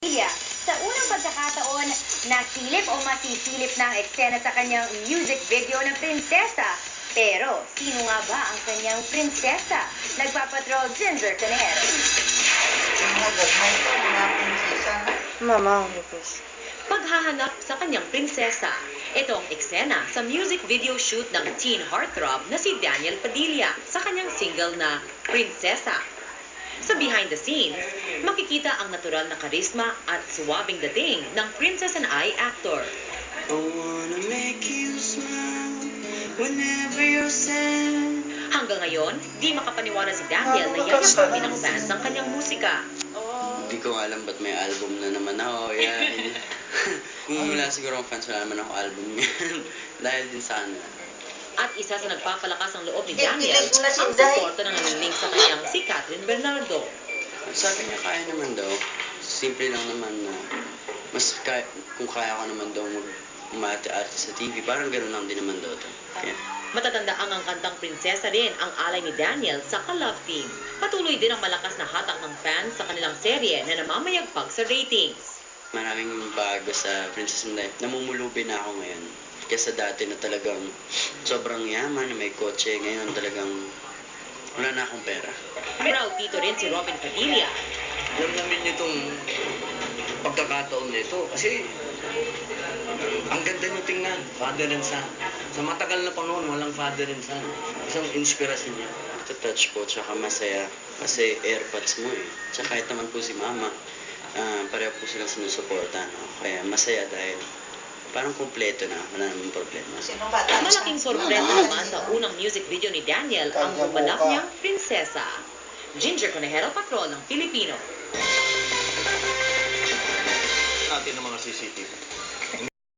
Padilla. Sa unang pagkakataon, nasilip o masisilip na ang eksena sa kanyang music video na Prinsesa. Pero, sino nga ba ang kanyang prinsesa? Nagpapatrol Ginger Canero. Mama, Lucas. Paghahanap sa kanyang prinsesa. Ito ang eksena sa music video shoot ng teen heartthrob na si Daniel Padilla sa kanyang single na Prinsesa. Sa behind the scenes, makikita ang natural na karisma at suwabing dating ng Princess and I actor. I wanna make you smile whenever you're sad. Hanggang ngayon, di makapaniwala si Daniel na yayakapin ng fans ang kanyang musika. Hindi ko alam ba't may album na naman ako. Yan. Kung wala siguro ang fans, wala naman ako album yan. Dahil din sa kanila. At isa sa nagpapalakas ng loob ni Daniel, ang suporta ng naniling sa kanyang si Catherine Bernardo. Sabi niya kaya naman daw. Simple lang naman na kung kaya ko naman daw umate-ate sa TV, parang gano'n lang din naman daw to. Kaya, Matatanda ang kantang Prinsesa rin ang alay ni Daniel sa Ka-Love Team. Patuloy din ang malakas na hatak ng fans sa kanilang serye na namamayagpag sa ratings. maraming bago sa Princess and Life. Namumulubi na ako ngayon. Kesa dati na talagang sobrang yaman, may kotse. Ngayon talagang wala na akong pera. Proud dito rin si Robin Padilla. Alam namin itong pagkakataon nito. Kasi ang ganda nyo tingnan, father and son. Sa matagal na panahon, walang father and son. Isang inspirasyon niya. Touch po, tsaka masaya. Kasi airpods mo eh. Tsaka kahit naman po si mama, pareho po silang sinusuporta. No? Kaya masaya dahil parang kumpleto na, wala namang problema. Malaking sorpresa naman sa unang music video ni Daniel ang gumanap niyang prinsesa. Ginger Conejero, Patrol ng Pilipino. Natin ng mga CCTV.